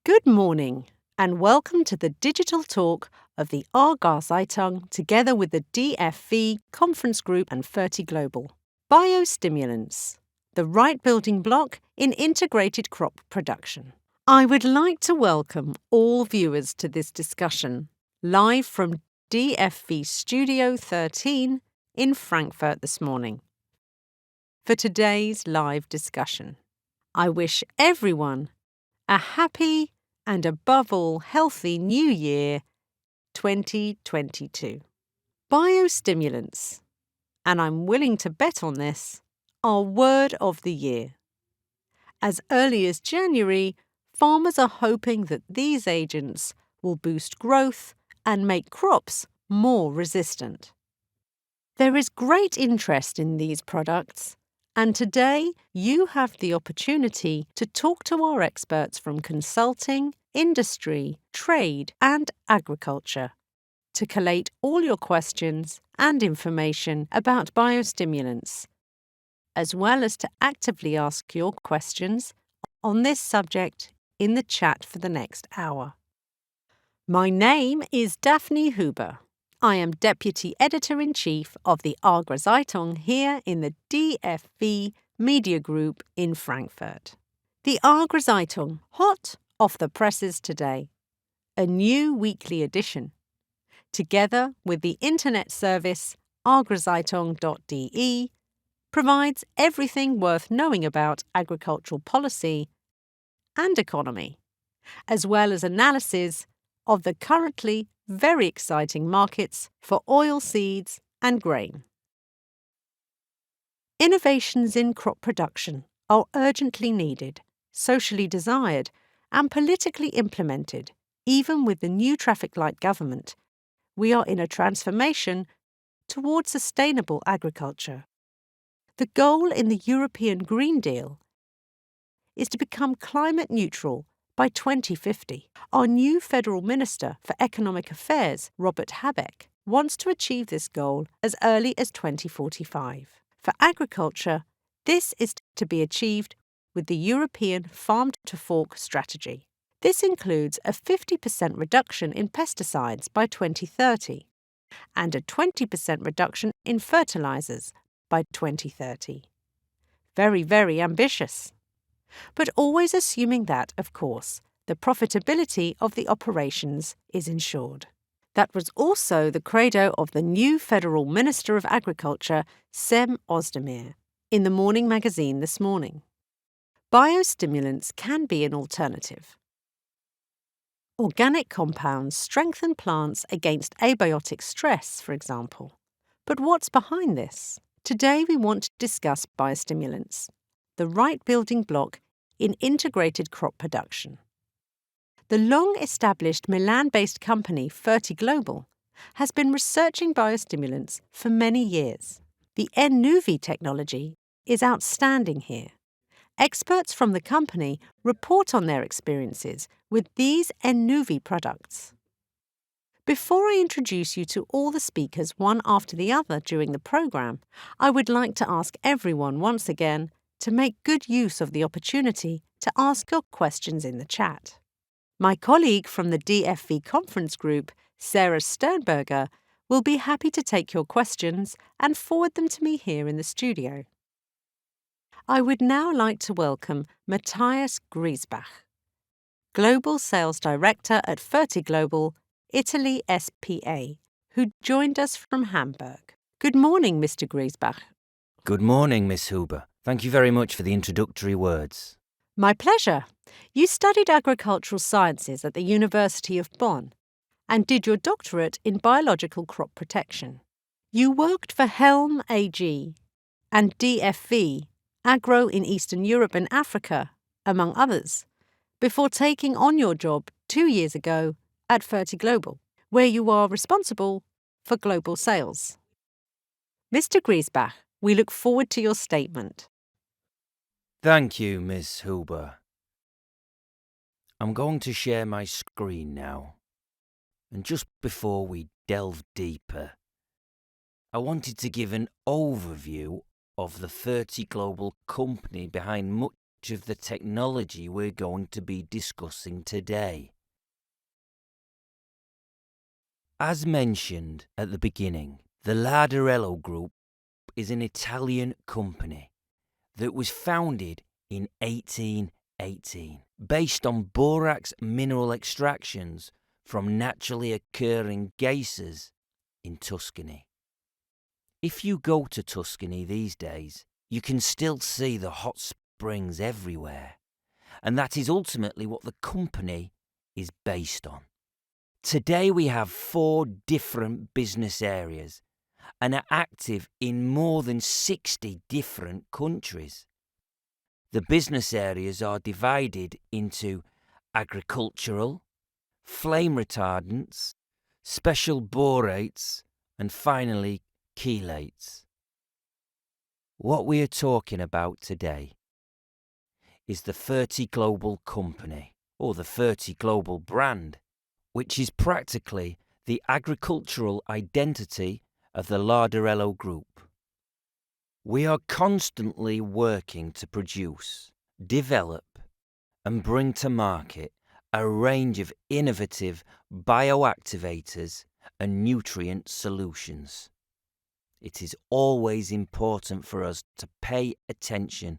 Good morning and welcome to the digital talk of the Zeitung together with the DFV Conference Group and Global. Biostimulants, the right building block in integrated crop production. I would like to welcome all viewers to this discussion, live from DFV Studio 13 in Frankfurt this morning. For today's live discussion, I wish everyone a happy and above all healthy New Year 2022. Biostimulants, and I'm willing to bet on this, are word of the year. As early as January, farmers are hoping that these agents will boost growth and make crops more resistant. There is great interest in these products, and today you have the opportunity to talk to our experts from consulting, industry, trade, and agriculture to collate all your questions and information about biostimulants, as well as to actively ask your questions on this subject in the chat for the next hour. My name is Daphne Huber. I am Deputy Editor-in-Chief of the Zeitung here in the DFV Media Group in Frankfurt. The Zeitung, hot off the presses today. A new weekly edition. Together with the internet service agrizeitung.de, provides everything worth knowing about agricultural policy and economy, as well as analysis of the currently very exciting markets for oilseeds and grain. Innovations in crop production are urgently needed, socially desired, and politically implemented. Even with the new traffic light government, we are in a transformation towards sustainable agriculture. The goal in the European Green Deal is to become climate neutral by 2050. Our new Federal Minister for Economic Affairs, Robert Habeck, wants to achieve this goal as early as 2045. For agriculture, this is to be achieved with the European Farm-to-Fork strategy. This includes a 50% reduction in pesticides by 2030 and a 20% reduction in fertilizers by 2030. Very, very ambitious. But always assuming that, of course, the profitability of the operations is ensured. That was also the credo of the new Federal Minister of Agriculture, Cem Özdemir, in the Morning Magazine this morning. Biostimulants can be an alternative. Organic compounds strengthen plants against abiotic stress, for example. But what's behind this? Today we want to discuss biostimulants, the right building block in integrated crop production. The long-established Milan-based company Global has been researching biostimulants for many years. The ENVision technology is outstanding here. Experts from the company report on their experiences with these ENVision products. Before I introduce you to all the speakers one after the other during the programme, I would like to ask everyone once again to make good use of the opportunity to ask your questions in the chat. My colleague from the DFV Conference Group, Sarah Sternberger, will be happy to take your questions and forward them to me here in the studio. I would now like to welcome Matthias Griesbach, Global Sales Director at Global, Italy SPA, who joined us from Hamburg. Good morning, Mr. Griesbach. Good morning, Miss Huber. Thank you very much for the introductory words. My pleasure. You studied agricultural sciences at the University of Bonn and did your doctorate in biological crop protection. You worked for Helm AG and DFV, Agro in Eastern Europe and Africa, among others, before taking on your job 2 years ago at Global, where you are responsible for global sales. Mr. Griesbach, we look forward to your statement. Thank you, Miss Huber. I'm going to share my screen now. And just before we delve deeper, I wanted to give an overview of the 30 Global company behind much of the technology we're going to be discussing today. As mentioned at the beginning, the Larderello Group is an Italian company that was founded in 1818, based on borax mineral extractions from naturally occurring geysers in Tuscany. If you go to Tuscany these days, you can still see the hot springs everywhere, and that is ultimately what the company is based on. Today we have 4 different business areas and are active in more than 60 different countries. The business areas are divided into agricultural, flame retardants, special borates, and finally chelates. What we are talking about today is the Fertiglobe company, or the Fertiglobe brand, which is practically the agricultural identity of the Larderello Group. We are constantly working to produce, develop, and bring to market a range of innovative bioactivators and nutrient solutions. It is always important for us to pay attention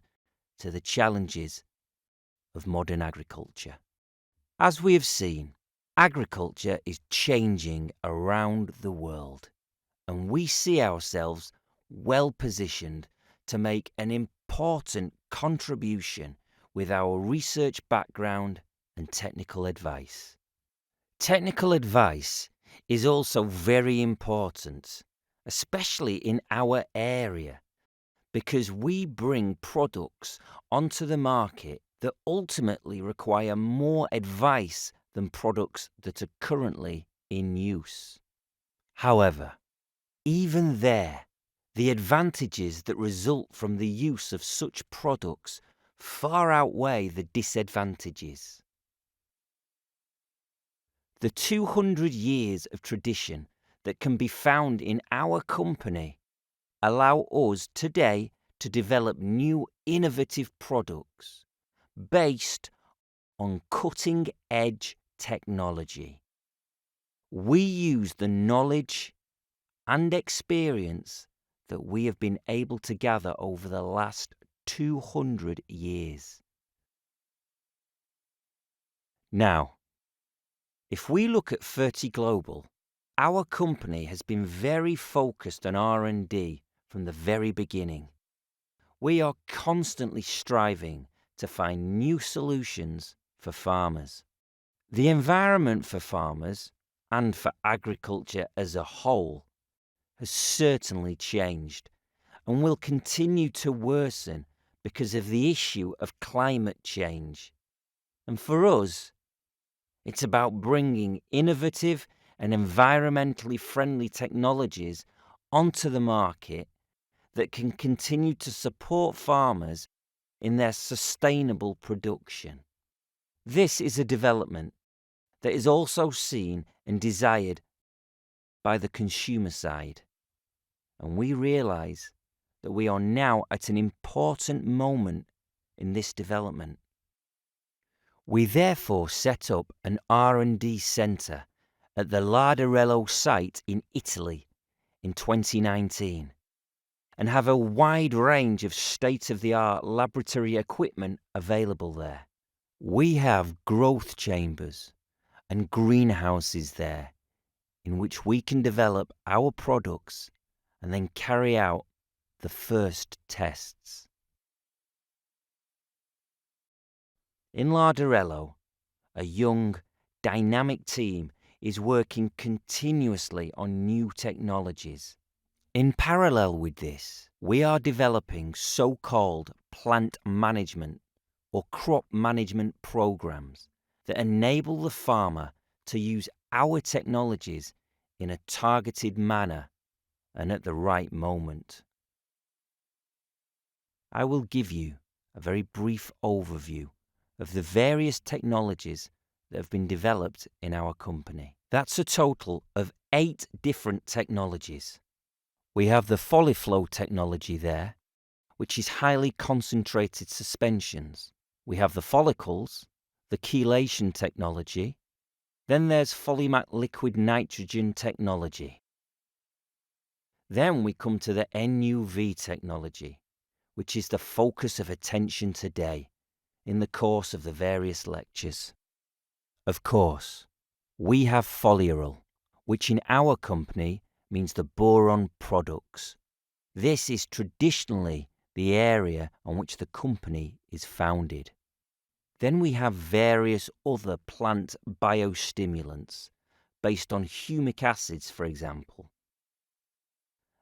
to the challenges of modern agriculture. As we have seen, agriculture is changing around the world, and we see ourselves well positioned to make an important contribution with our research background and technical advice. Technical advice is also very important, especially in our area, because we bring products onto the market that ultimately require more advice than products that are currently in use. However, even there, the advantages that result from the use of such products far outweigh the disadvantages. The 200 years of tradition that can be found in our company allow us today to develop new innovative products based on cutting-edge technology. We use the knowledge and experience that we have been able to gather over the last 200 years. Now, if we look at Fertiglobe, our company has been very focused on R&D from the very beginning. We are constantly striving to find new solutions for farmers. The environment for farmers and for agriculture as a whole has certainly changed and will continue to worsen because of the issue of climate change. And for us, it's about bringing innovative and environmentally friendly technologies onto the market that can continue to support farmers in their sustainable production. This is a development that is also seen and desired by the consumer side, and we realise that we are now at an important moment in this development. We therefore set up an R&D centre at the Larderello site in Italy in 2019 and have a wide range of state-of-the-art laboratory equipment available there. We have growth chambers and greenhouses there in which we can develop our products and then carry out the first tests. In Larderello, a young, dynamic team is working continuously on new technologies. In parallel with this, we are developing so-called plant management or crop management programs that enable the farmer to use our technologies in a targeted manner and at the right moment. I will give you a very brief overview of the various technologies that have been developed in our company. That's a total of 8 different technologies. We have the Foliflow technology there, which is highly concentrated suspensions. We have the follicles, the chelation technology. Then there's Polymac liquid nitrogen technology. Then we come to the NUV technology, which is the focus of attention today in the course of the various lectures. Of course, we have foluorol, which in our company means the boron products. This is traditionally the area on which the company is founded. Then we have various other plant biostimulants based on humic acids, for example.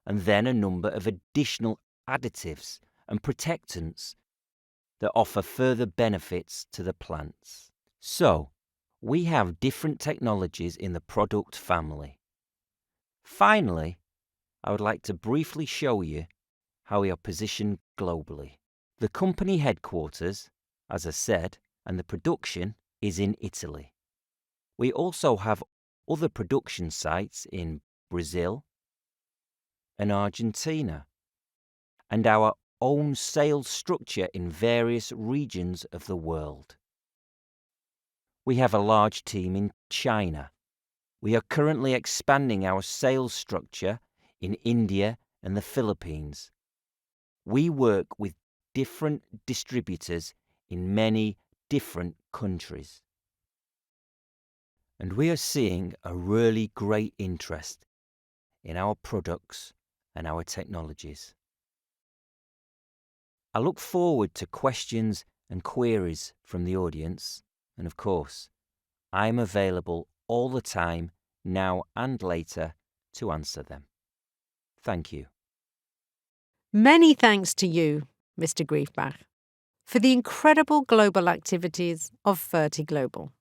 And then a number of additional additives and protectants that offer further benefits to the plants. So, we have different technologies in the product family. Finally, I would like to briefly show you how we are positioned globally. The company headquarters, as I said, and the production is in Italy. We also have other production sites in Brazil and Argentina, and our own sales structure in various regions of the world. We have a large team in China. We are currently expanding our sales structure in India and the Philippines. We work with different distributors in many different countries. And we are seeing a really great interest in our products and our technologies. I look forward to questions and queries from the audience, and of course, I'm available all the time, now and later, to answer them. Thank you. Many thanks to you, Mr. Griefbach, for the incredible global activities of Fertiglobal.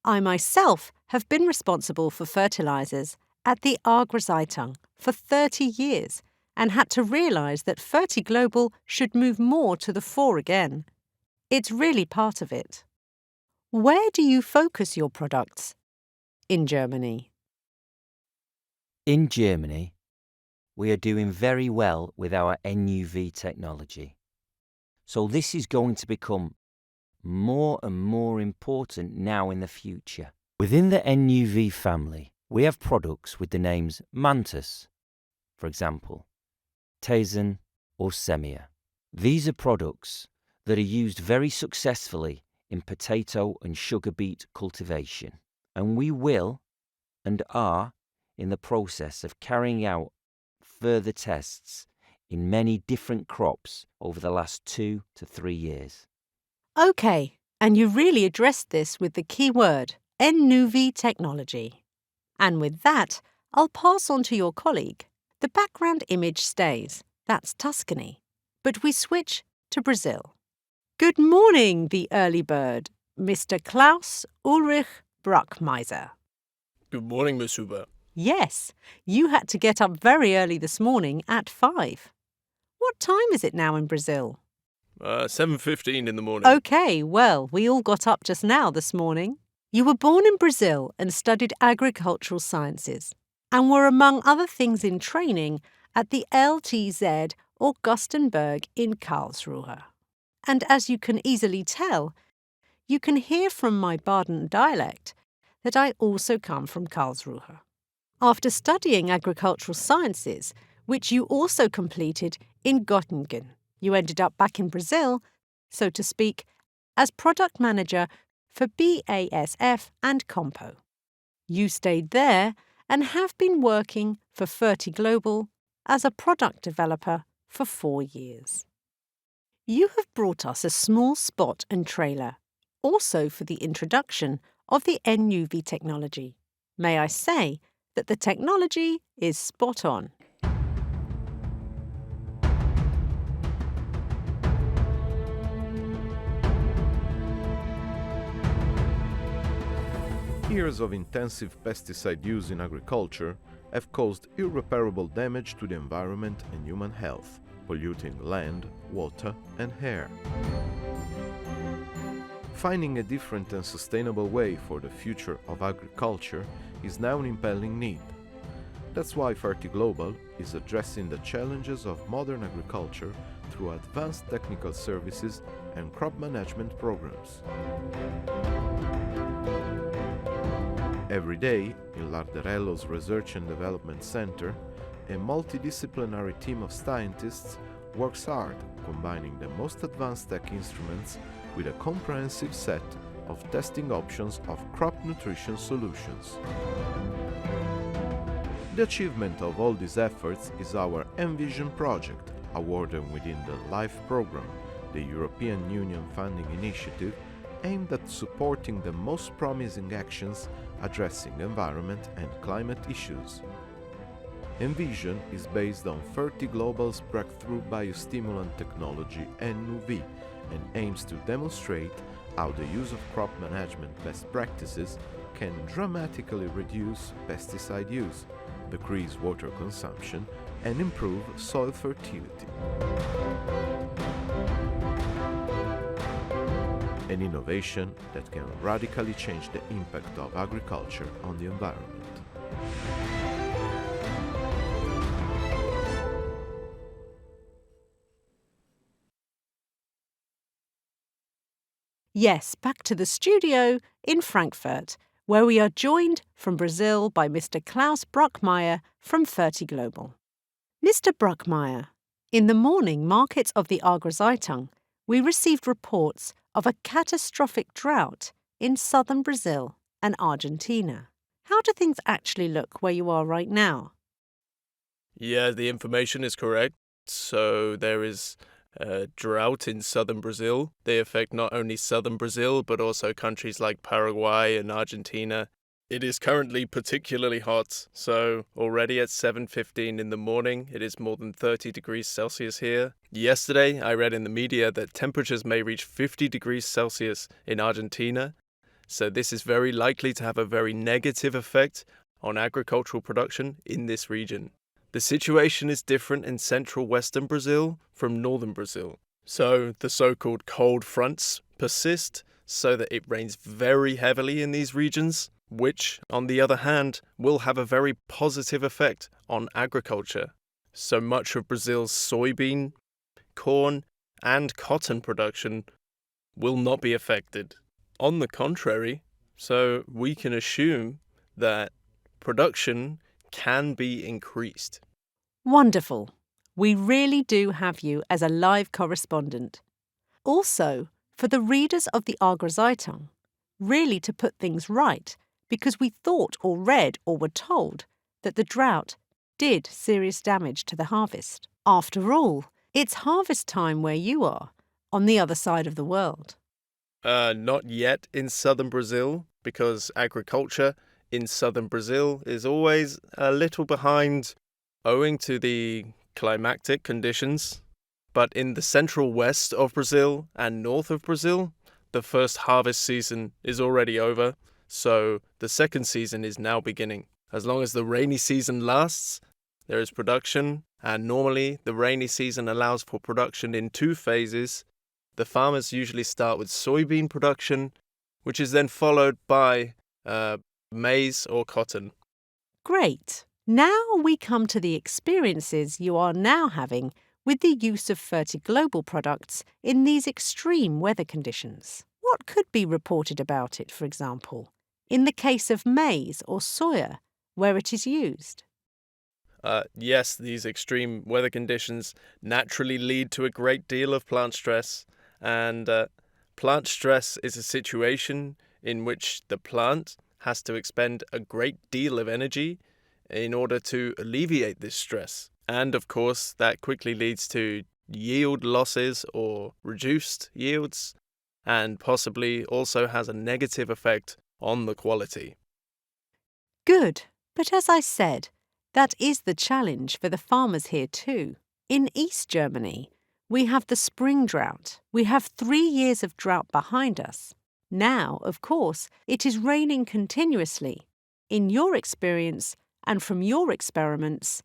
I myself have been responsible for fertilisers at the Agrozeitung for 30 years and had to realise that Fertiglobal should move more to the fore again. It's really part of it. Where do you focus your products? In Germany. In Germany, we are doing very well with our NUV technology. So this is going to become more and more important now in the future. Within the NUV family, we have products with the names Mantis, for example, Tazen or Semia. These are products that are used very successfully in potato and sugar beet cultivation, and we will and are in the process of carrying out further tests in many different crops over the last 2 to 3 years. OK, and you really addressed this with the key word, NUV technology. And with that, I'll pass on to your colleague. The background image stays, that's Tuscany, but we switch to Brazil. Good morning, the early bird, Mr. Klaus Ulrich Bruckmeiser. Good morning, Miss Huber. Yes, you had to get up very early this morning at 5. What time is it now in Brazil? 7:15 in the morning. OK, well, we all got up just now this morning. You were born in Brazil and studied agricultural sciences and were among other things in training at the LTZ Augustenberg in Karlsruhe. And as you can easily tell, you can hear from my Baden dialect that I also come from Karlsruhe. After studying agricultural sciences, which you also completed in Göttingen, you ended up back in Brazil, so to speak, as product manager for BASF and Compo. You stayed there and have been working for Fertiglobal as a product developer for 4 years. You have brought us a small spot and trailer, also for the introduction of the NUV technology. May I say that the technology is spot on. Years of intensive pesticide use in agriculture have caused irreparable damage to the environment and human health, polluting land, water, and air. Finding a different and sustainable way for the future of agriculture is now an impelling need. That's why Fertiglobal is addressing the challenges of modern agriculture through advanced technical services and crop management programs. Every day, in Larderello's Research and Development Center, a multidisciplinary team of scientists works hard, combining the most advanced tech instruments with a comprehensive set of testing options of crop nutrition solutions. The achievement of all these efforts is our ENVision project, awarded within the LIFE program, the European Union funding initiative aimed at supporting the most promising actions addressing environment and climate issues. ENVision is based on Fertiglobal's breakthrough biostimulant technology ENV and aims to demonstrate how the use of crop management best practices can dramatically reduce pesticide use, decrease water consumption, and improve soil fertility. An innovation that can radically change the impact of agriculture on the environment. Yes, back to the studio in Frankfurt, where we are joined from Brazil by Mr. Klaus Bruckmeier from Fertiglobal. Mr. Bruckmeier, in the morning markets of the Agrozeitung, we received reports of a catastrophic drought in southern Brazil and Argentina. How do things actually look where you are right now? Yeah, the information is correct. So there is a drought in southern Brazil. They affect not only southern Brazil, but also countries like Paraguay and Argentina. It is currently particularly hot, so already at 7:15 in the morning, it is more than 30 degrees Celsius here. Yesterday, I read in the media that temperatures may reach 50 degrees Celsius in Argentina, so this is very likely to have a very negative effect on agricultural production in this region. The situation is different in central western Brazil from northern Brazil. So the so-called cold fronts persist so that it rains very heavily in these regions, which, on the other hand, will have a very positive effect on agriculture. So much of Brazil's soybean, corn, and cotton production will not be affected. On the contrary, so we can assume that production can be increased. Wonderful. We really do have you as a live correspondent. Also, for the readers of the Agrozeitung, really to put things right, because we thought or read or were told that the drought did serious damage to the harvest. After all, it's harvest time where you are, on the other side of the world. Not yet in southern Brazil, because agriculture in southern Brazil is always a little behind owing to the climatic conditions. But in the central west of Brazil and north of Brazil, the first harvest season is already over, so the second season is now beginning. As long as the rainy season lasts, there is production, and normally the rainy season allows for production in 2 phases. The farmers usually start with soybean production, which is then followed by maize or cotton. Great. Now we come to the experiences you are now having with the use of Fertiglobal products in these extreme weather conditions. What could be reported about it, for example, in the case of maize or soya, where it is used? Yes, these extreme weather conditions naturally lead to a great deal of plant stress, and plant stress is a situation in which the plant has to expend a great deal of energy in order to alleviate this stress. And of course, that quickly leads to yield losses or reduced yields, and possibly also has a negative effect on the quality. Good, but as I said, that is the challenge for the farmers here too. In East Germany, we have the spring drought. We have 3 years of drought behind us. Now, of course, it is raining continuously. In your experience and from your experiments,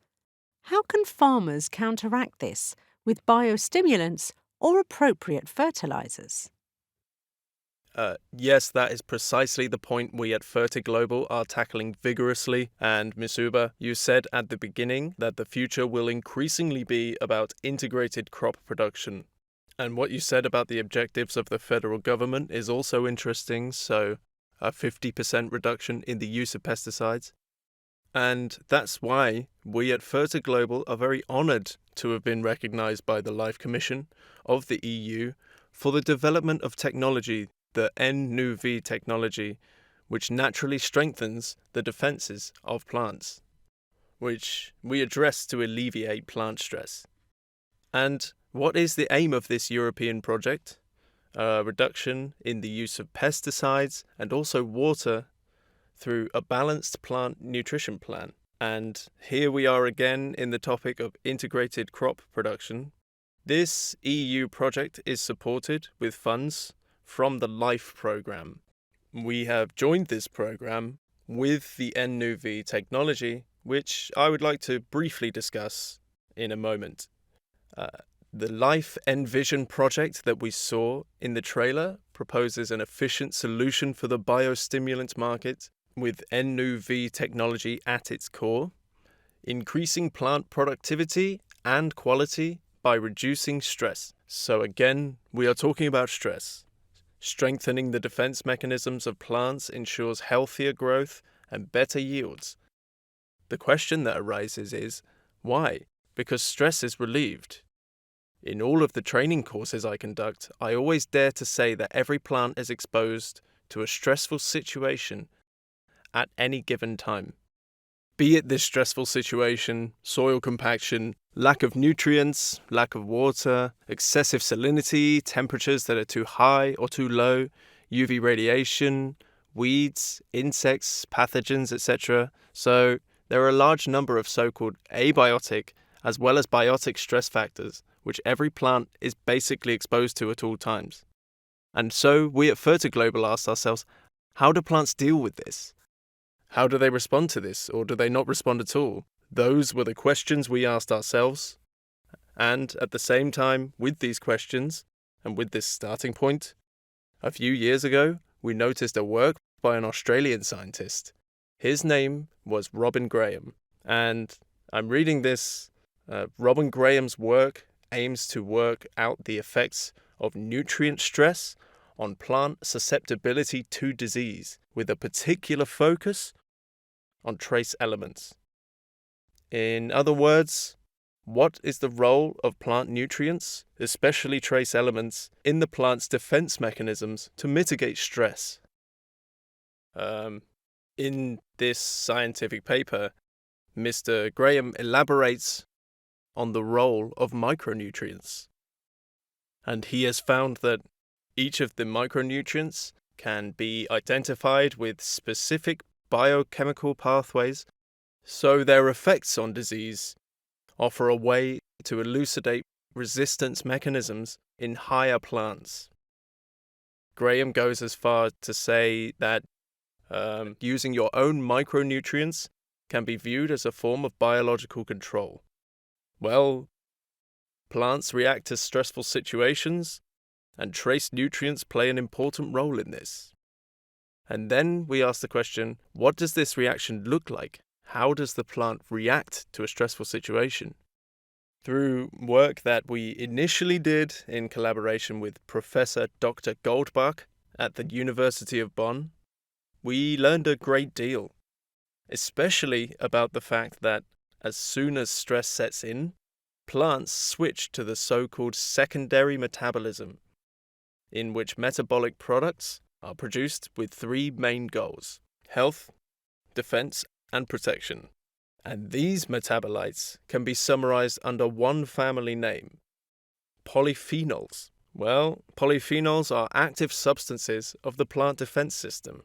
how can farmers counteract this with biostimulants or appropriate fertilizers? Yes, that is precisely the point we at Fertiglobal are tackling vigorously. And Ms. Huber, you said at the beginning that the future will increasingly be about integrated crop production. And what you said about the objectives of the federal government is also interesting, so a 50% reduction in the use of pesticides. And that's why we at Fertiglobal are very honoured to have been recognised by the Life Commission of the EU for the development of technology, the ENVision technology, which naturally strengthens the defences of plants, which we address to alleviate plant stress. And what is the aim of this European project? A reduction in the use of pesticides and also water through a balanced plant nutrition plan. And here we are again in the topic of integrated crop production. This EU project is supported with funds from the LIFE program. We have joined this program with the ENVision technology, which I would like to briefly discuss in a moment. The LIFE ENVision project that we saw in the trailer proposes an efficient solution for the biostimulant market with ENVision technology at its core, increasing plant productivity and quality by reducing stress. So again, we are talking about stress. Strengthening the defense mechanisms of plants ensures healthier growth and better yields. The question that arises is, why? Because stress is relieved. In all of the training courses I conduct, I always dare to say that every plant is exposed to a stressful situation at any given time. Be it this stressful situation, soil compaction, lack of nutrients, lack of water, excessive salinity, temperatures that are too high or too low, UV radiation, weeds, insects, pathogens, etc. So there are a large number of so-called abiotic as well as biotic stress factors which every plant is basically exposed to at all times. And so we at Fertiglobal asked ourselves, how do plants deal with this? How do they respond to this, or do they not respond at all? Those were the questions we asked ourselves. And at the same time, with these questions, and with this starting point, a few years ago, we noticed a work by an Australian scientist. His name was Robin Graham. And I'm reading this. Robin Graham's work aims to work out the effects of nutrient stress on plant susceptibility to disease, with a particular focus on trace elements. In other words, what is the role of plant nutrients, especially trace elements, in the plant's defense mechanisms to mitigate stress? In this scientific paper, Mr. Graham elaborates on the role of micronutrients. And he has found that each of the micronutrients can be identified with specific biochemical pathways, so their effects on disease offer a way to elucidate resistance mechanisms in higher plants. Graham goes as far to say that using your own micronutrients can be viewed as a form of biological control. Well, plants react to stressful situations, and trace nutrients play an important role in this. And then we ask the question, what does this reaction look like? How does the plant react to a stressful situation? Through work that we initially did in collaboration with Professor Dr. Goldbach at the University of Bonn, we learned a great deal, especially about the fact that as soon as stress sets in, plants switch to the so-called secondary metabolism, in which metabolic products are produced with three main goals: health, defense, and protection. And these metabolites can be summarized under one family name: polyphenols. Well, polyphenols are active substances of the plant defense system.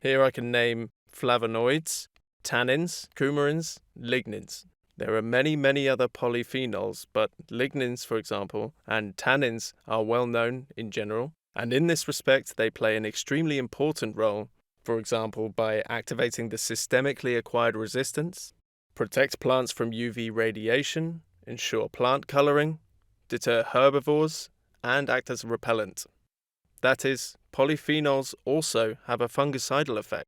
Here I can name flavonoids, tannins, coumarins, lignins. There are many other polyphenols, but lignins, for example, and tannins are well known in general. And in this respect, they play an extremely important role, for example, by activating the systemically acquired resistance, protect plants from UV radiation, ensure plant coloring, deter herbivores, and act as a repellent. That is, polyphenols also have a fungicidal effect.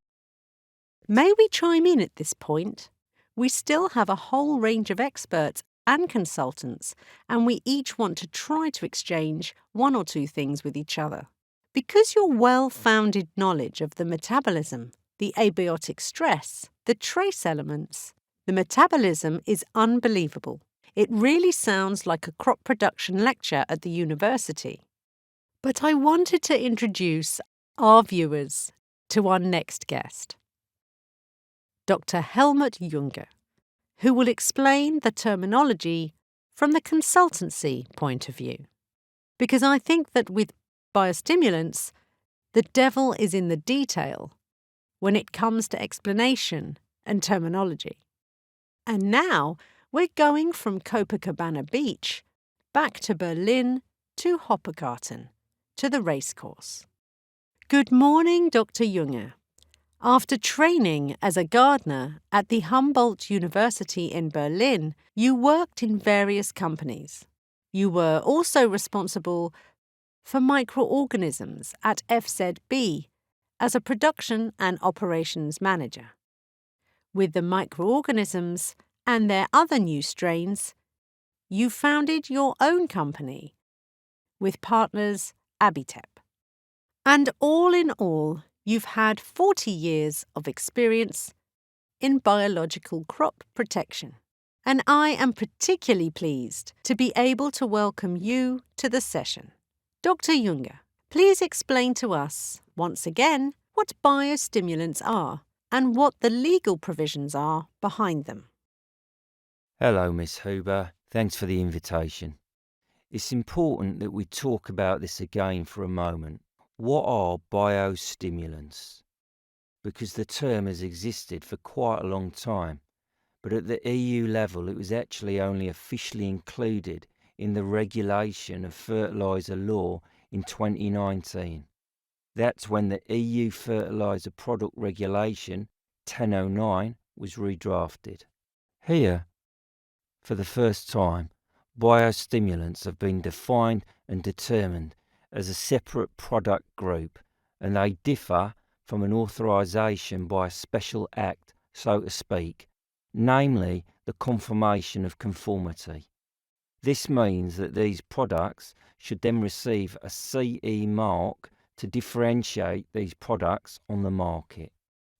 May we chime in at this point? We still have a whole range of experts and consultants, and we each want to try to exchange one or two things with each other. Because your well-founded knowledge of the metabolism, the abiotic stress, the trace elements, the metabolism is unbelievable. It really sounds like a crop production lecture at the university. But I wanted to introduce our viewers to our next guest, Dr. Helmut Junger, who will explain the terminology from the consultancy point of view. Because I think that with biostimulants, the devil is in the detail when it comes to explanation and terminology. And now we're going from Copacabana Beach back to Berlin to Hoppegarten to the racecourse. Good morning, Dr. Junger. After training as a gardener at the Humboldt University in Berlin, you worked in various companies. You were also responsible for microorganisms at FZB as a production and operations manager. With the microorganisms and their other new strains, you founded your own company with partners Abitep. And all in all, you've had 40 years of experience in biological crop protection. And I am particularly pleased to be able to welcome you to the session. Dr. Junger, please explain to us, once again, what biostimulants are and what the legal provisions are behind them. Hello, Miss Huber. Thanks for the invitation. It's important that we talk about this again for a moment. What are biostimulants? Because the term has existed for quite a long time, but at the EU level it was actually only officially included in the regulation of fertiliser law in 2019. That's when the EU Fertiliser Product Regulation 1009 was redrafted. Here, for the first time, biostimulants have been defined and determined as a separate product group, and they differ from an authorisation by a special act, so to speak, namely the confirmation of conformity. This means that these products should then receive a CE mark to differentiate these products on the market.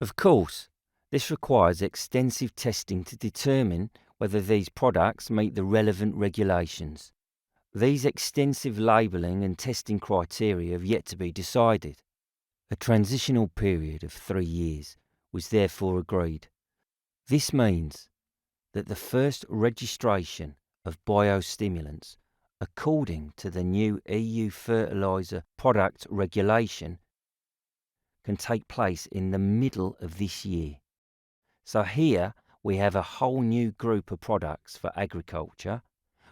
Of course, this requires extensive testing to determine whether these products meet the relevant regulations. These extensive labelling and testing criteria have yet to be decided. A transitional period of 3 years was therefore agreed. This means that the first registration of biostimulants, according to the new EU Fertiliser Product Regulation, can take place in the middle of this year. So here we have a whole new group of products for agriculture,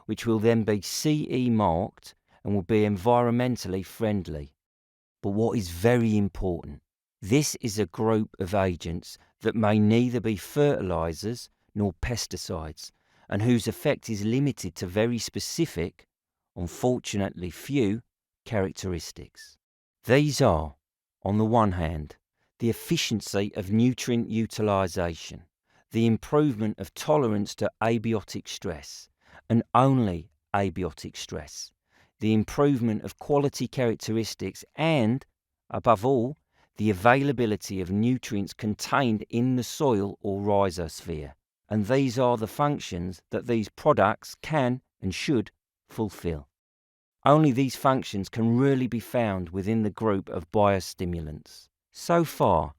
which will then be CE marked and will be environmentally friendly. But what is very important, this is a group of agents that may neither be fertilisers nor pesticides, and whose effect is limited to very specific, unfortunately few, characteristics. These are, on the one hand, the efficiency of nutrient utilisation, the improvement of tolerance to abiotic stress, and only abiotic stress, the improvement of quality characteristics, and, above all, the availability of nutrients contained in the soil or rhizosphere. And these are the functions that these products can and should fulfill. Only these functions can really be found within the group of biostimulants. So far,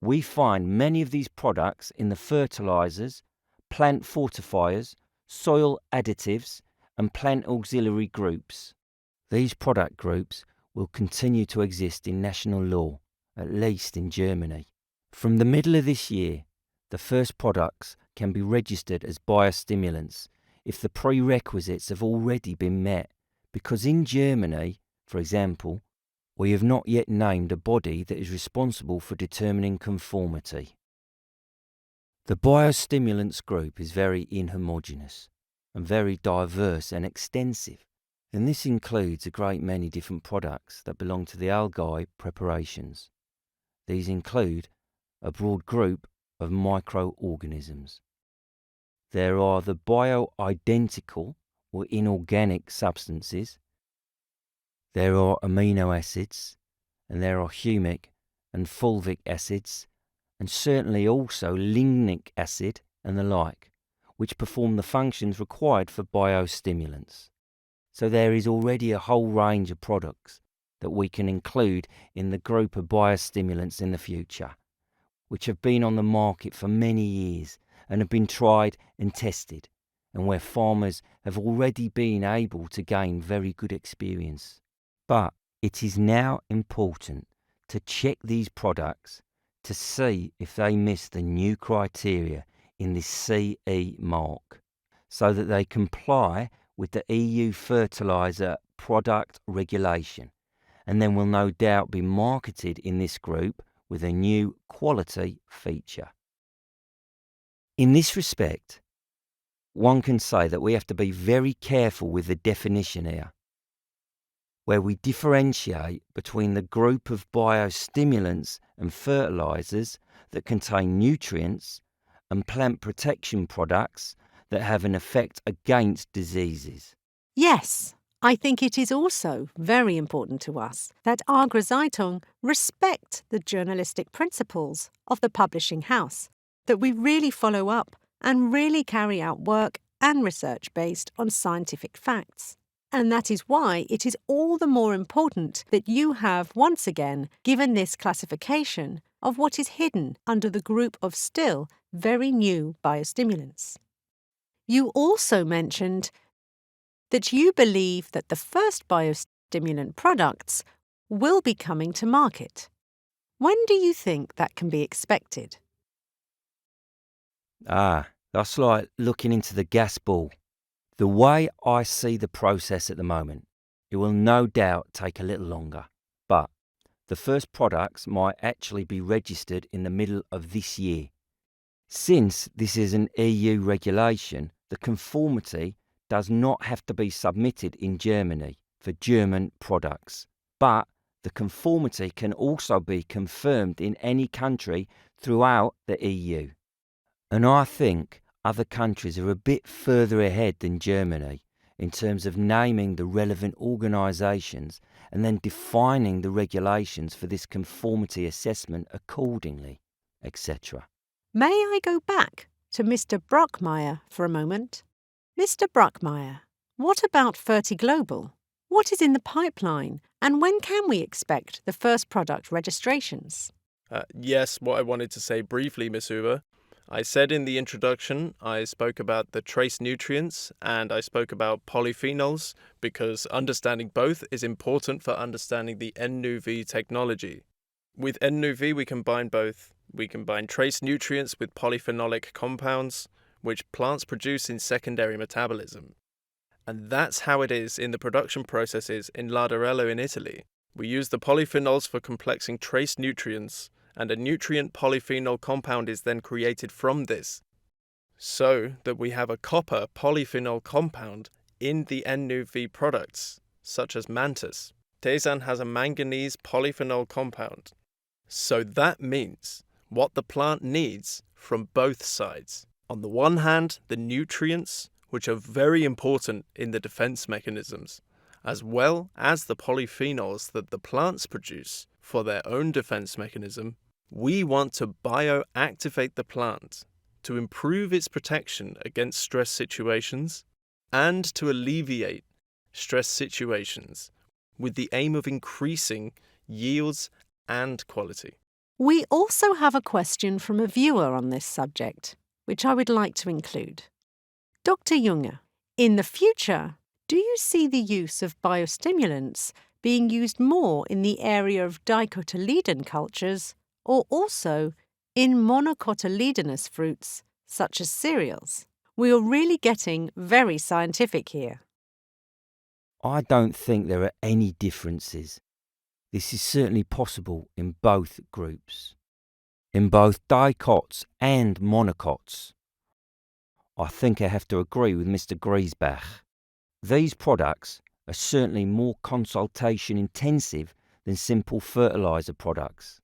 we find many of these products in the fertilisers, plant fortifiers, soil additives, and plant auxiliary groups. These product groups will continue to exist in national law, at least in Germany. From the middle of this year, the first products can be registered as biostimulants if the prerequisites have already been met, because in Germany, for example, we have not yet named a body that is responsible for determining conformity. The Biostimulants Group is very inhomogeneous and very diverse and extensive. And this includes a great many different products that belong to the algae preparations. These include a broad group of microorganisms. There are the bioidentical or inorganic substances. There are amino acids, and there are humic and fulvic acids, and certainly also lignic acid and the like, which perform the functions required for biostimulants. So there is already a whole range of products that we can include in the group of biostimulants in the future, which have been on the market for many years and have been tried and tested, and where farmers have already been able to gain very good experience. But it is now important to check these products to see if they miss the new criteria in this CE mark, so that they comply with the EU fertiliser product regulation, and then will no doubt be marketed in this group with a new quality feature. In this respect, one can say that we have to be very careful with the definition here, where we differentiate between the group of biostimulants and fertilisers that contain nutrients and plant protection products that have an effect against diseases. Yes, I think it is also very important to us that Agro-Zeitung respect the journalistic principles of the publishing house, that we really follow up and really carry out work and research based on scientific facts. And that is why it is all the more important that you have once again given this classification of what is hidden under the group of still very new biostimulants. You also mentioned that you believe that the first biostimulant products will be coming to market. When do you think that can be expected? That's like looking into the gas ball. The way I see the process at the moment, it will no doubt take a little longer, but the first products might actually be registered in the middle of this year. Since this is an EU regulation, the conformity does not have to be submitted in Germany for German products, but the conformity can also be confirmed in any country throughout the EU. And I think other countries are a bit further ahead than Germany in terms of naming the relevant organisations and then defining the regulations for this conformity assessment accordingly, etc. May I go back to Mr. Brockmeyer for a moment? Mr. Brockmeyer, what about Fertiglobal? What is in the pipeline, and when can we expect the first product registrations? Yes, what I wanted to say briefly, Miss Huber. I said in the introduction, I spoke about the trace nutrients and I spoke about polyphenols because understanding both is important for understanding the ENVision technology. With ENVision, we combine both. We combine trace nutrients with polyphenolic compounds, which plants produce in secondary metabolism. And that's how it is in the production processes in Larderello in Italy. We use the polyphenols for complexing trace nutrients, and a nutrient polyphenol compound is then created from this, so that we have a copper polyphenol compound in the ENVision products, such as Mantis. Tesan has a manganese polyphenol compound. So that means what the plant needs from both sides. On the one hand, the nutrients, which are very important in the defense mechanisms, as well as the polyphenols that the plants produce for their own defense mechanism. We want to bioactivate the plant to improve its protection against stress situations and to alleviate stress situations with the aim of increasing yields and quality. We also have a question from a viewer on this subject, which I would like to include. Dr. Junger, in the future, do you see the use of biostimulants being used more in the area of dicotyledon cultures or also in monocotyledonous fruits, such as cereals? We are really getting very scientific here. I don't think there are any differences. This is certainly possible in both groups, in both dicots and monocots. I think I have to agree with Mr. Griesbach. These products are certainly more consultation intensive than simple fertiliser products.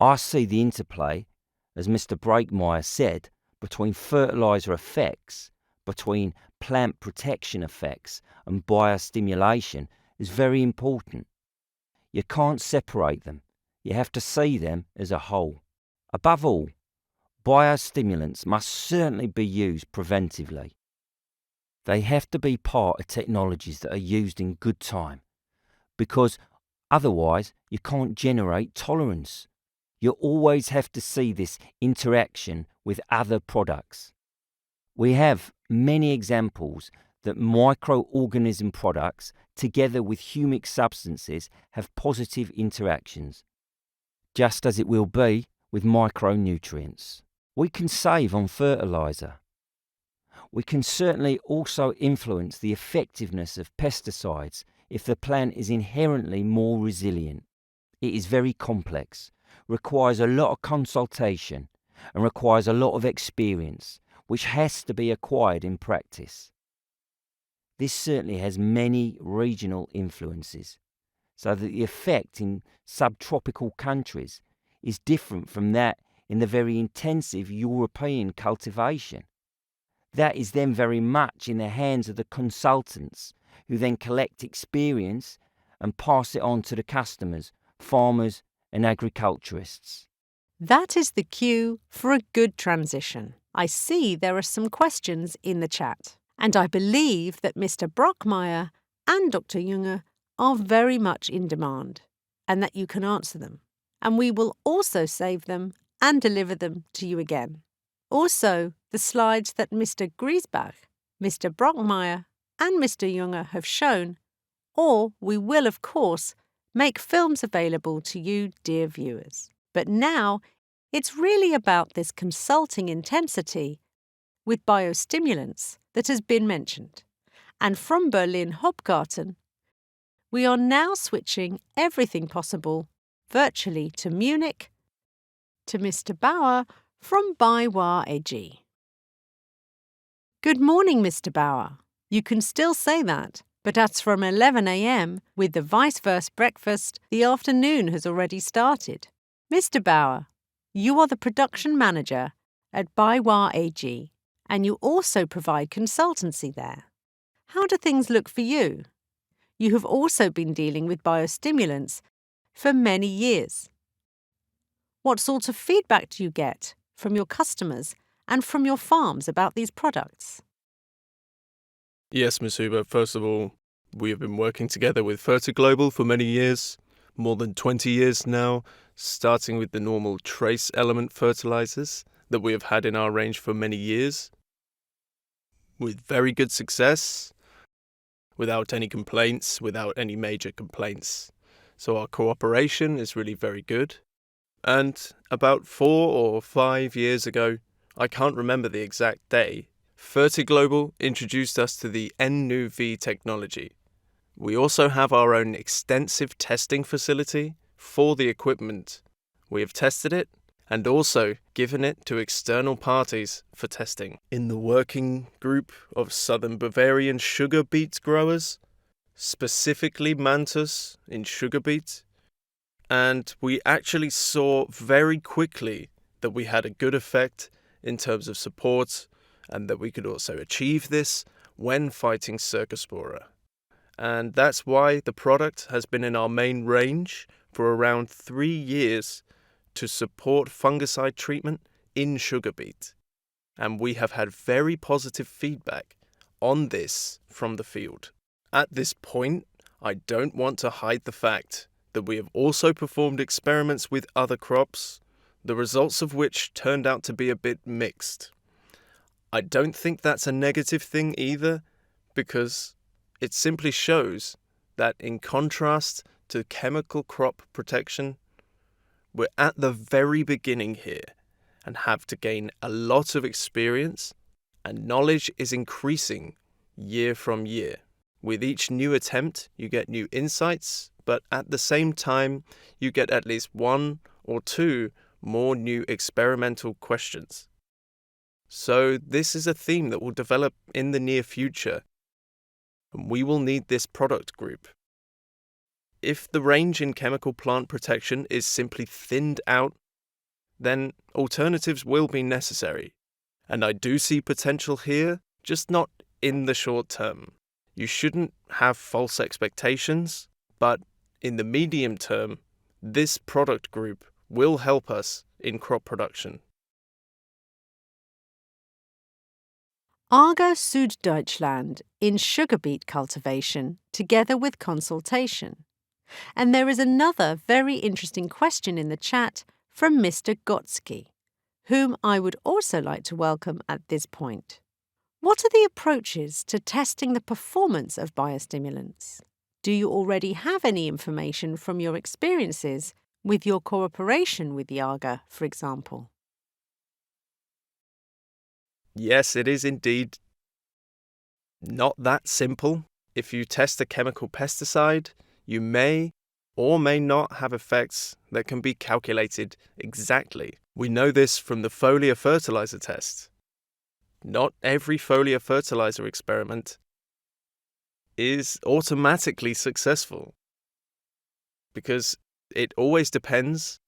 I see the interplay, as Mr. Breakmeyer said, between fertiliser effects, between plant protection effects and biostimulation is very important. You can't separate them. You have to see them as a whole. Above all, biostimulants must certainly be used preventively. They have to be part of technologies that are used in good time, because otherwise you can't generate tolerance. You always have to see this interaction with other products. We have many examples that microorganism products, together with humic substances, have positive interactions, just as it will be with micronutrients. We can save on fertiliser. We can certainly also influence the effectiveness of pesticides if the plant is inherently more resilient. It is very complex, requires a lot of consultation, and requires a lot of experience, which has to be acquired in practice. This certainly has many regional influences, so that the effect in subtropical countries is different from that in the very intensive European cultivation. That is then very much in the hands of the consultants, who then collect experience and pass it on to the customers, farmers and agriculturists. That is the cue for a good transition. I see there are some questions in the chat, and I believe that Mr. Brockmeyer and Dr. Junger are very much in demand, and that you can answer them. And we will also save them and deliver them to you again. Also, the slides that Mr. Griesbach, Mr. Brockmeyer and Mr. Junger have shown, or we will, of course, make films available to you, dear viewers. But now, it's really about this consulting intensity with biostimulants that has been mentioned. And from Berlin Hopgarten, we are now switching everything possible virtually to Munich, to Mr. Bauer from BayWa AG. Good morning, Mr. Bauer. You can still say that, but as from 11 a.m. with the vice versa breakfast, the afternoon has already started. Mr. Bauer, you are the production manager at BayWa AG, and you also provide consultancy there. How do things look for you? You have also been dealing with biostimulants for many years. What sorts of feedback do you get from your customers and from your farms about these products? Yes, Ms. Huber. First of all, we have been working together with Fertiglobal for many years, more than 20 years now, starting with the normal trace element fertilizers that we have had in our range for many years, with very good success, without any complaints, without any major complaints. So our cooperation is really very good. And about 4 or 5 years ago, I can't remember the exact day, Fertiglobal introduced us to the ENV technology. We also have our own extensive testing facility for the equipment. We have tested it and also given it to external parties for testing. In the working group of Southern Bavarian sugar beet growers, specifically Mantus in sugar beet, and we actually saw very quickly that we had a good effect in terms of support and that we could also achieve this when fighting Cercospora. And that's why the product has been in our main range for around 3 years to support fungicide treatment in sugar beet. And we have had very positive feedback on this from the field. At this point, I don't want to hide the fact that we have also performed experiments with other crops, the results of which turned out to be a bit mixed. I don't think that's a negative thing either, because it simply shows that in contrast to chemical crop protection, we're at the very beginning here and have to gain a lot of experience, and knowledge is increasing year from year. With each new attempt, you get new insights, but at the same time, you get at least 1 or 2 more new experimental questions. So this is a theme that will develop in the near future. and we will need this product group. If the range in chemical plant protection is simply thinned out, then alternatives will be necessary. And I do see potential here, just not in the short term. You shouldn't have false expectations, but in the medium term, this product group will help us in crop production. Arge Süddeutschland in sugar beet cultivation, together with consultation. And there is another very interesting question in the chat from Mr. Gotsky, whom I would also like to welcome at this point. What are the approaches to testing the performance of biostimulants? Do you already have any information from your experiences with your cooperation with the Arge, for example? Yes, it is indeed not that simple. If you test a chemical pesticide, you may or may not have effects that can be calculated exactly. We know this from the foliar fertilizer test. Not every foliar fertilizer experiment is automatically successful because it always depends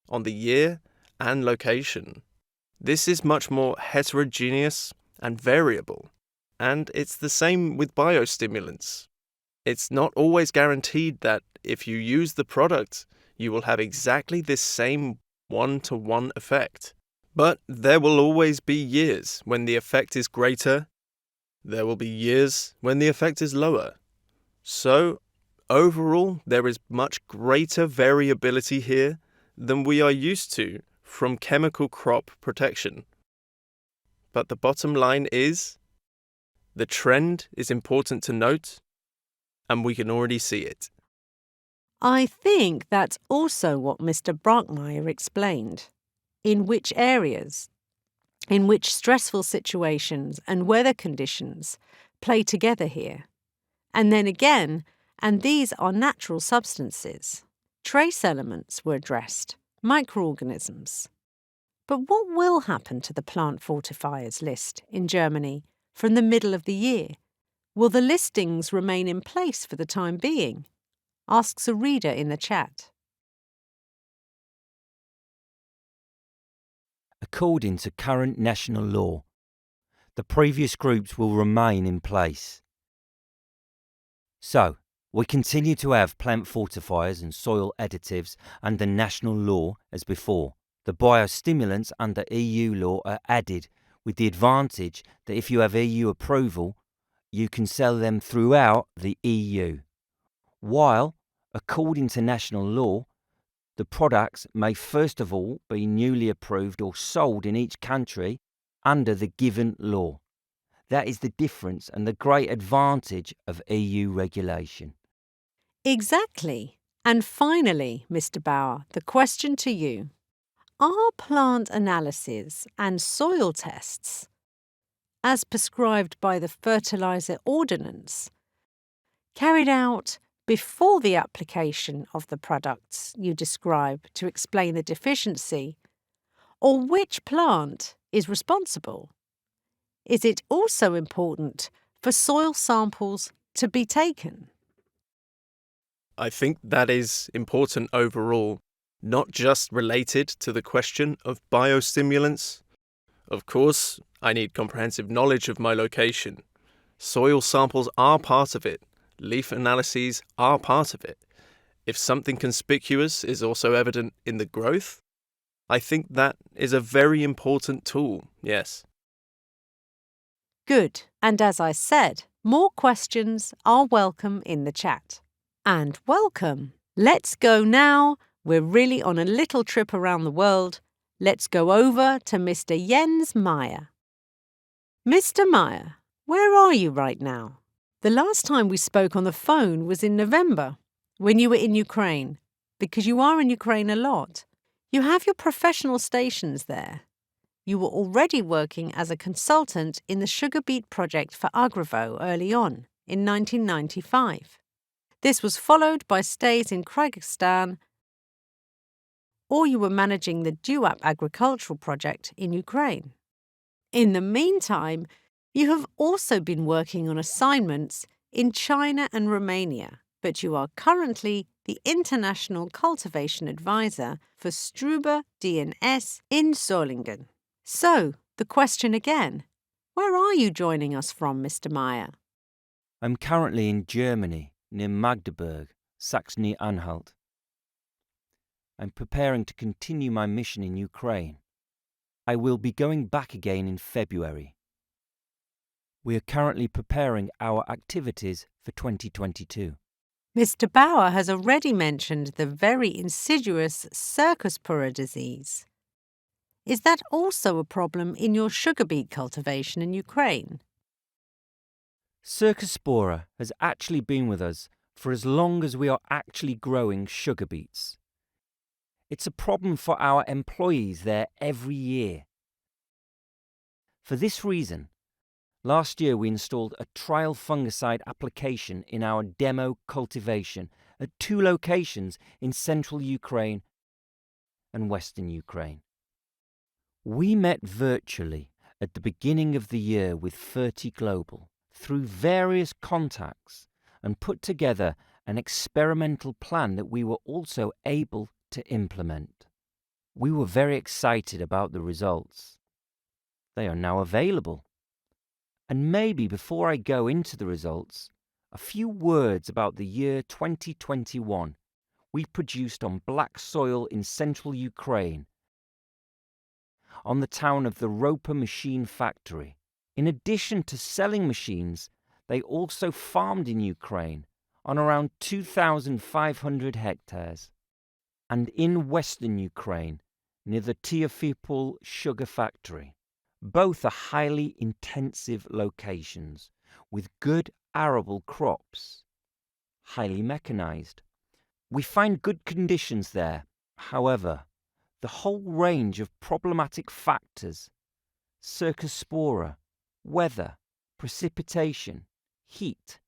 on the year and location. This is much more heterogeneous and variable, and it's the same with biostimulants. It's not always guaranteed that if you use the product, you will have exactly this same one-to-one effect. But there will always be years when the effect is greater. There will be years when the effect is lower. So, overall, there is much greater variability here than we are used to from chemical crop protection. But the bottom line is, the trend is important to note, and we can already see it. I think that's also what Mr. Brockmeyer explained. In which areas, in which stressful situations and weather conditions play together here. And then again, and these are natural substances. Trace elements were addressed, microorganisms. But what will happen to the plant fortifiers list in Germany from the middle of the year? Will the listings remain in place for the time being? Asks a reader in the chat. According to current national law, the previous groups will remain in place. So, we continue to have plant fortifiers and soil additives under national law as before. The biostimulants under EU law are added with the advantage that if you have EU approval, you can sell them throughout the EU. While, according to national law, the products may first of all be newly approved or sold in each country under the given law. That is the difference and the great advantage of EU regulation. Exactly. And finally, Mr. Bauer, the question to you. Are plant analyses and soil tests, as prescribed by the Fertilizer Ordinance, carried out before the application of the products you describe to explain the deficiency, or which plant is responsible? Is it also important for soil samples to be taken? I think that is important overall, not just related to the question of biostimulants. Of course, I need comprehensive knowledge of my location. Soil samples are part of it. Leaf analyses are part of it. If something conspicuous is also evident in the growth, I think that is a very important tool, yes. Good. And as I said, more questions are welcome in the chat. And welcome. Let's go now. We're really on a little trip around the world. Let's go over to Mr. Jens Meyer. Mr. Meyer, where are you right now? The last time we spoke on the phone was in November, when you were in Ukraine, because you are in Ukraine a lot. You have your professional stations there. You were already working as a consultant in the sugar beet project for Agravo early on, in 1995. This was followed by stays in Kyrgyzstan, or you were managing the Drought agricultural project in Ukraine. In the meantime, you have also been working on assignments in China and Romania, but you are currently the International Cultivation Advisor for Struber DNS in Solingen. So, the question again, where are you joining us from, Mr. Meyer? I'm currently in Germany, near Magdeburg, Saxony-Anhalt. I'm preparing to continue my mission in Ukraine. I will be going back again in February. We are currently preparing our activities for 2022. Mr. Bauer has already mentioned the very insidious Cercospora disease. Is that also a problem in your sugar beet cultivation in Ukraine? Cercospora has actually been with us for as long as we are actually growing sugar beets. It's a problem for our employees there every year. For this reason, last year we installed a trial fungicide application in our demo cultivation at 2 locations in central Ukraine and western Ukraine. We met virtually at the beginning of the year with Ferti Global through various contacts and put together an experimental plan that we were also able to implement. We were very excited about the results. They are now available. And maybe before I go into the results, a few words about the year 2021 we produced on black soil in central Ukraine, on the town of the Roper Machine Factory. In addition to selling machines, they also farmed in Ukraine on around 2,500 hectares. And in western Ukraine, near the Tiafipol sugar factory. Both are highly intensive locations with good arable crops, highly mechanized. We find good conditions there. However, the whole range of problematic factors, Cercospora, weather, precipitation, heat,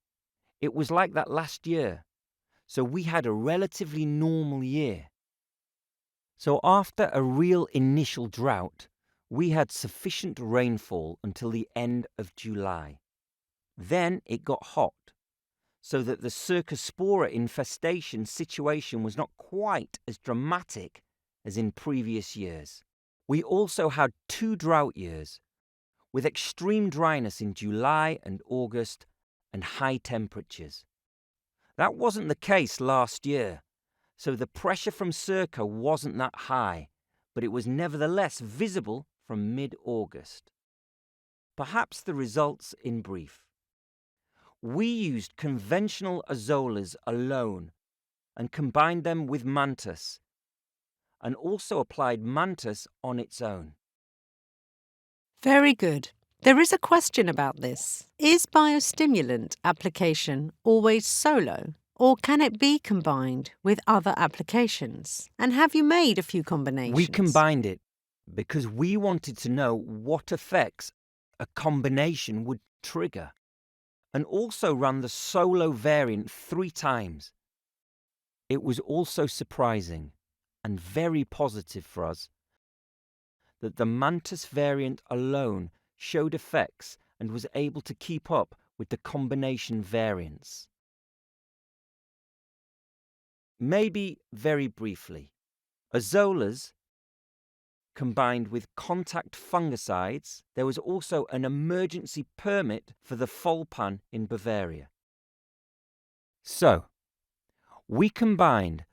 it was like that last year. So we had a relatively normal year. So after a real initial drought, we had sufficient rainfall until the end of July. Then it got hot, so that the Cercospora infestation situation was not quite as dramatic as in previous years. We also had 2 drought years, with extreme dryness in July and August and high temperatures. That wasn't the case last year, so the pressure from Cerco wasn't that high, but it was nevertheless visible from mid-August. Perhaps the results in brief. We used conventional azolas alone and combined them with Mantis, and also applied Mantis on its own. Very good. There is a question about this. Is biostimulant application always solo, or can it be combined with other applications? And have you made a few combinations? We combined it because we wanted to know what effects a combination would trigger, and also ran the solo variant 3 times. It was also surprising and very positive for us that the Mantis variant alone showed effects and was able to keep up with the combination variants. Maybe very briefly, azolas combined with contact fungicides. There was also an emergency permit for the Folpan in Bavaria. So, we combined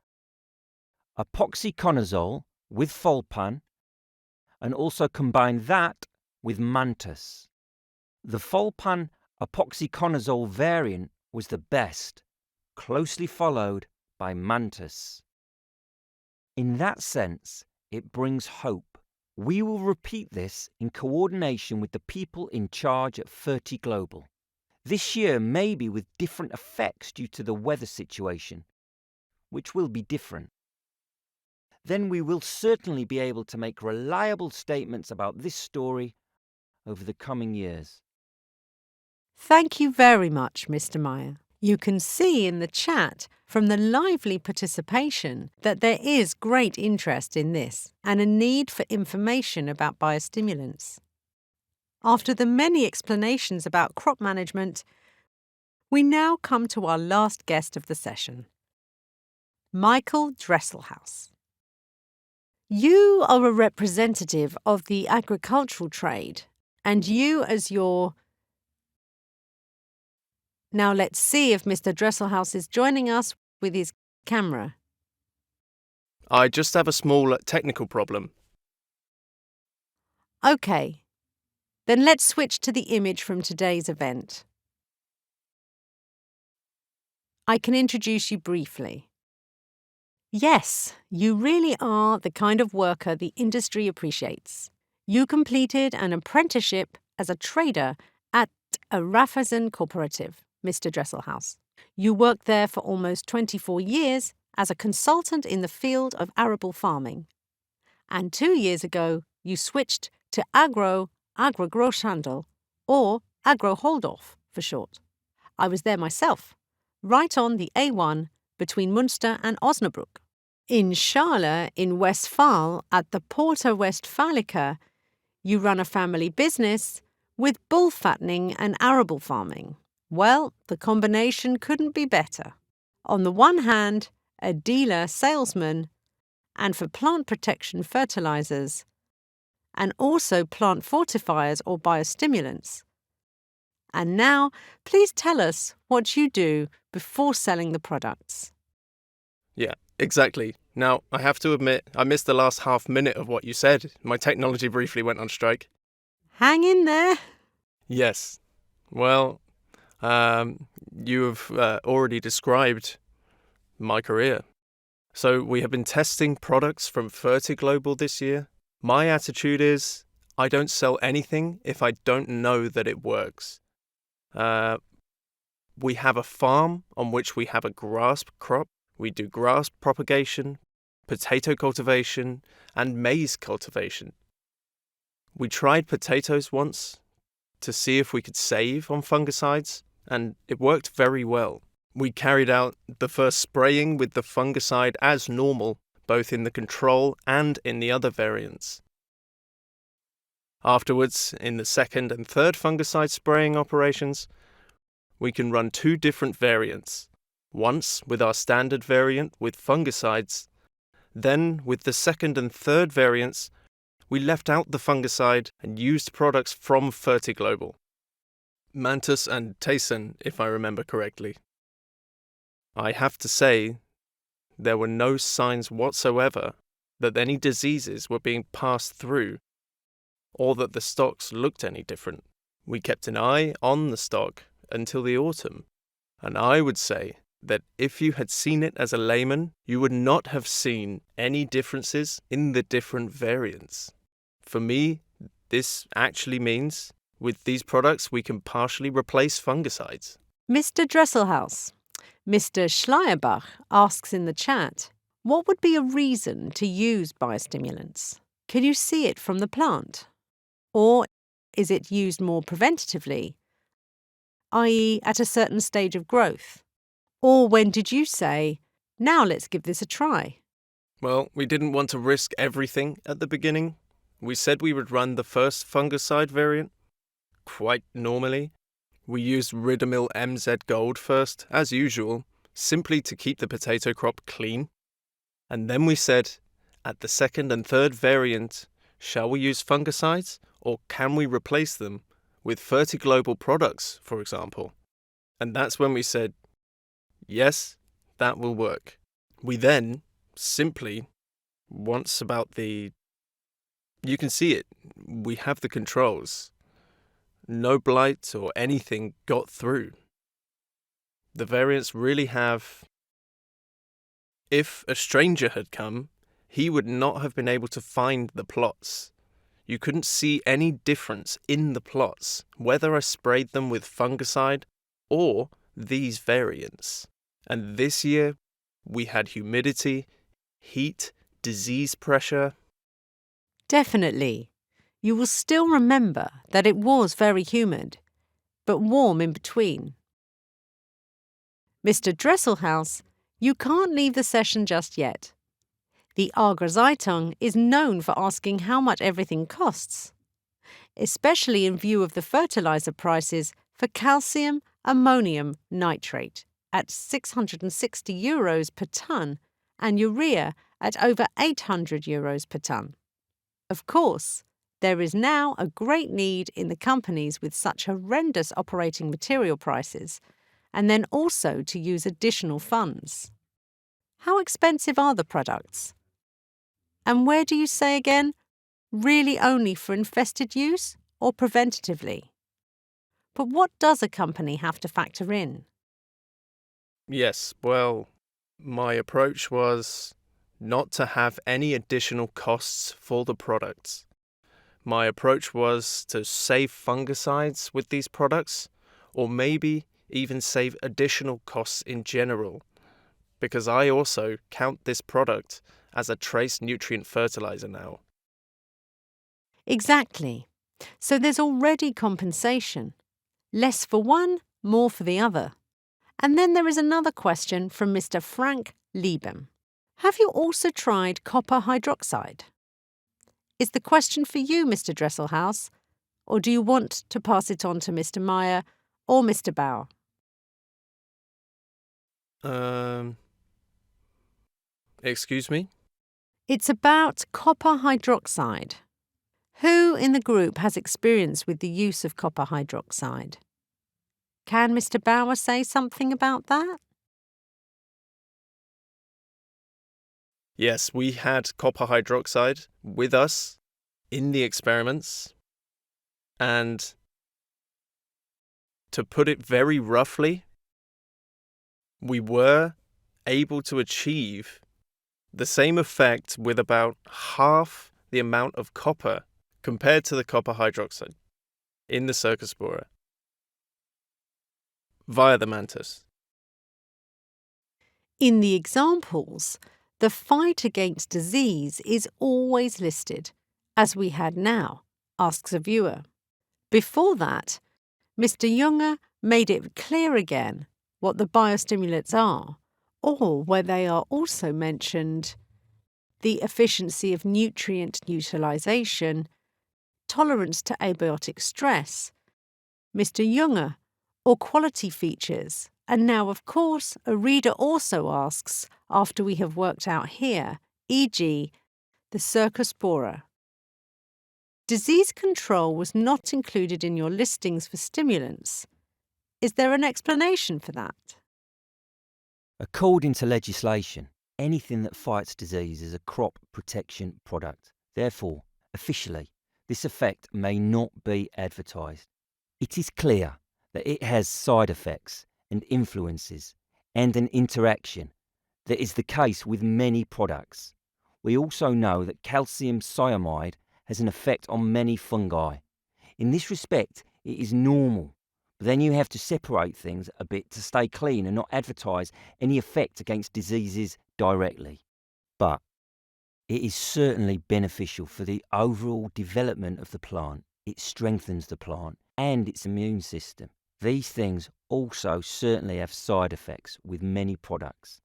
epoxyconazole with Folpan and also combined that with Mantis. The Folpan epoxyconazole variant was the best, closely followed by Mantis. In that sense, it brings hope. We will repeat this in coordination with the people in charge at Ferti Global. This year maybe with different effects due to the weather situation, which will be different. Then we will certainly be able to make reliable statements about this story over the coming years. Thank you very much, Mr. Meyer. You can see in the chat from the lively participation that there is great interest in this and a need for information about biostimulants. After the many explanations about crop management, We now come to our last guest of the session, Michael Dresselhouse. You are a representative of the agricultural trade, and you as your... Now let's see if Mr. Dresselhouse is joining us with his camera. I just have a small technical problem. OK, then let's switch to the image from today's event. I can introduce you briefly. Yes, you really are the kind of worker the industry appreciates. You completed an apprenticeship as a trader at a Raiffeisen cooperative, Mr. Dresselhouse. You worked there for almost 24 years as a consultant in the field of arable farming. And 2 years ago, you switched to Agrogroßhandel, or Agroholdorf for short. I was there myself, right on the A1 between Münster and Osnabrück. In Scharle, in Westphal, at the Porta Westfalica, you run a family business with bull fattening and arable farming. Well, the combination couldn't be better. On the one hand, a dealer salesman, and for plant protection fertilizers, and also plant fortifiers or biostimulants. And now, please tell us what you do before selling the products. Yeah, exactly. Now, I have to admit, I missed the last half minute of what you said. My technology briefly went on strike. Hang in there. Yes. Well, you have already described my career. So we have been testing products from Fertiglobal this year. My attitude is, I don't sell anything if I don't know that it works. We have a farm on which we have a grass crop. We do grass propagation, potato cultivation, and maize cultivation. We tried potatoes once to see if we could save on fungicides, and it worked very well. We carried out the first spraying with the fungicide as normal, both in the control and in the other variants. Afterwards, in the second and third fungicide spraying operations, we can run 2 different variants. Once with our standard variant with fungicides, then with the second and third variants, we left out the fungicide and used products from Fertiglobal. Mantis and Taysen, if I remember correctly. I have to say, there were no signs whatsoever that any diseases were being passed through, or that the stocks looked any different. We kept an eye on the stock until the autumn, and I would say that if you had seen it as a layman, you would not have seen any differences in the different variants. For me, this actually means, with these products, we can partially replace fungicides. Mr. Dresselhouse, Mr. Schleierbach asks in the chat, what would be a reason to use biostimulants? Can you see it from the plant? Or is it used more preventatively, i.e. at a certain stage of growth? Or when did you say, now let's give this a try? Well, we didn't want to risk everything at the beginning. We said we would run the first fungicide variant, quite normally. We used Ridamil MZ Gold first, as usual, simply to keep the potato crop clean. And then we said, at the second and third variant, shall we use fungicides, or can we replace them with Fertiglobal products, for example? And that's when we said, yes, that will work. We then simply, once about the... You can see it, we have the controls. No blight or anything got through. The variants really have... If a stranger had come, he would not have been able to find the plots. You couldn't see any difference in the plots, whether I sprayed them with fungicide or these variants. And this year, we had humidity, heat, disease pressure. Definitely. You will still remember that it was very humid, but warm in between. Mr. Dresselhouse, you can't leave the session just yet. The Agrozeitung is known for asking how much everything costs, especially in view of the fertilizer prices for calcium ammonium nitrate at €660 per tonne and urea at over €800 per tonne. Of course, there is now a great need in the companies with such horrendous operating material prices, and then also to use additional funds. How expensive are the products? And where do you say again? Really only for infested use or preventatively? But what does a company have to factor in? Yes, well, my approach was not to have any additional costs for the products. My approach was to save fungicides with these products, or maybe even save additional costs in general, because I also count this product as a trace nutrient fertilizer now. Exactly. So there's already compensation. Less for one, more for the other. And then there is another question from Mr. Frank Liebem. Have you also tried copper hydroxide? Is the question for you, Mr. Dresselhouse, or do you want to pass it on to Mr. Meyer or Mr. Bauer? Excuse me? It's about copper hydroxide. Who in the group has experience with the use of copper hydroxide? Can Mr. Bauer say something about that? Yes, we had copper hydroxide with us in the experiments, and to put it very roughly, we were able to achieve the same effect with about half the amount of copper compared to the copper hydroxide in the Cercospora via the mantis. In the examples, the fight against disease is always listed, as we had now, asks a viewer. Before that, Mr. Junger made it clear again what the biostimulants are, or where they are also mentioned: the efficiency of nutrient utilization, tolerance to abiotic stress, Mr. Junger, or quality features. And now, of course, a reader also asks, after we have worked out here, e.g., the Cercospora. Disease control was not included in your listings for stimulants. Is there an explanation for that? According to legislation, anything that fights disease is a crop protection product. Therefore, officially, this effect may not be advertised. It is clear that it has side effects and influences and an interaction that is the case with many products. We also know that calcium cyanide has an effect on many fungi. In this respect, it is normal, but then you have to separate things a bit to stay clean and not advertise any effect against diseases directly. But it is certainly beneficial for the overall development of the plant. It strengthens the plant and its immune system. These things also certainly have side effects with many products,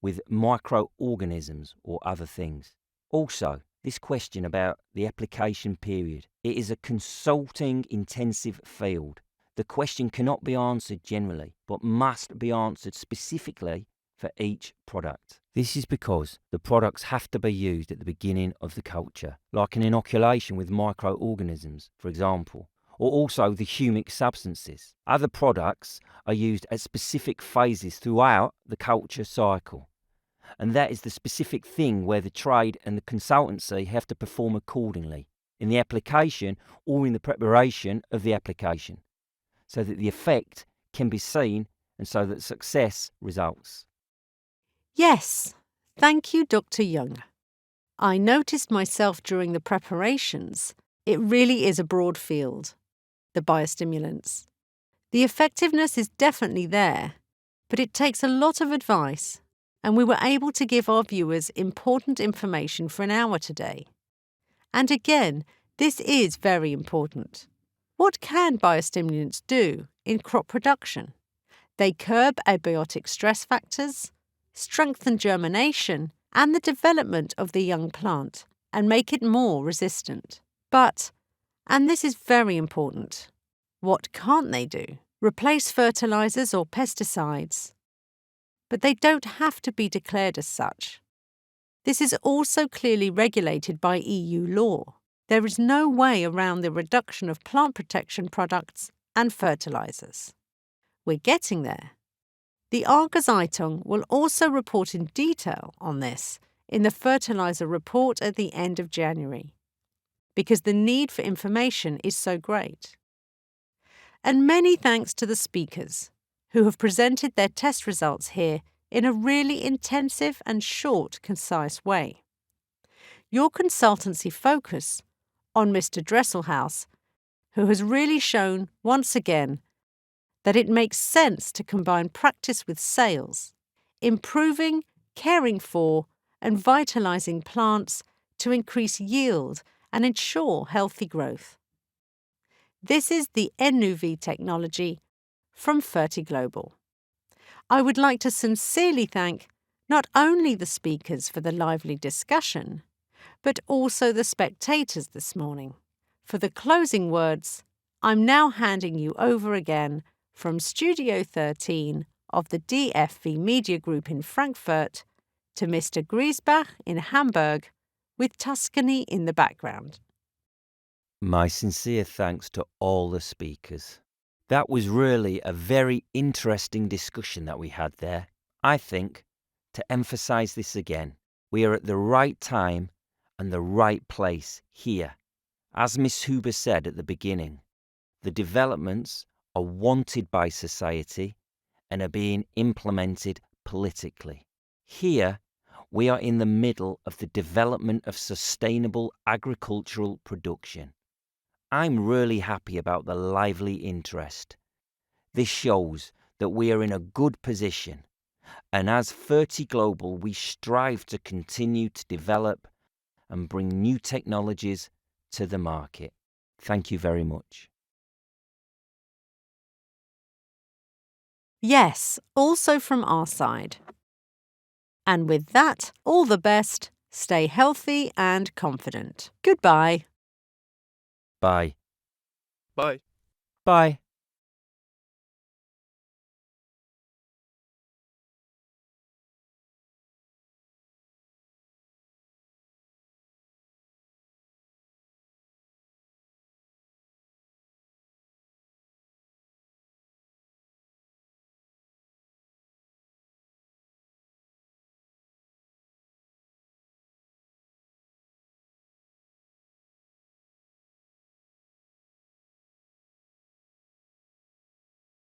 with microorganisms or other things. Also, this question about the application period. It is a consulting intensive field. The question cannot be answered generally, but must be answered specifically for each product. This is because the products have to be used at the beginning of the culture, like an inoculation with microorganisms, for example, or also the humic substances. Other products are used at specific phases throughout the culture cycle. And that is the specific thing where the trade and the consultancy have to perform accordingly, in the application or in the preparation of the application, so that the effect can be seen and so that success results. Yes, thank you, Dr. Junger. I noticed myself during the preparations, it really is a broad field, the biostimulants. The effectiveness is definitely there, but it takes a lot of advice, and we were able to give our viewers important information for an hour today. And again, this is very important. What can biostimulants do in crop production? They curb abiotic stress factors, strengthen germination and the development of the young plant, and make it more resistant. But, and this is very important, what can't they do? replace fertilisers or pesticides, but they don't have to be declared as such. This is also clearly regulated by EU law. There is no way around the reduction of plant protection products and fertilisers. We're getting there. The Argus-Zeitung will also report in detail on this in the fertiliser report at the end of January, because the need for information is so great. And many thanks to the speakers who have presented their test results here in a really intensive and short, concise way. Your consultancy focus on Mr. Dresselhouse, who has really shown once again that it makes sense to combine practice with sales, improving, caring for, and vitalising plants to increase yield and ensure healthy growth. This is the ENV technology from Fertiglobal. I would like to sincerely thank not only the speakers for the lively discussion, but also the spectators this morning. For the closing words, I'm now handing you over again from Studio 13 of the DFV Media Group in Frankfurt to Mr. Griesbach in Hamburg, with Tuscany in the background. My sincere thanks to all the speakers. That was really a very interesting discussion that we had there. I think, to emphasise this again, we are at the right time and the right place here. As Miss Huber said at the beginning, the developments are wanted by society and are being implemented politically. Here, we are in the middle of the development of sustainable agricultural production. I'm really happy about the lively interest. This shows that we are in a good position, and as Fertiglobal, we strive to continue to develop and bring new technologies to the market. Thank you very much. Yes, also from our side. And with that, all the best, stay healthy and confident. Goodbye. Bye. Bye. Bye.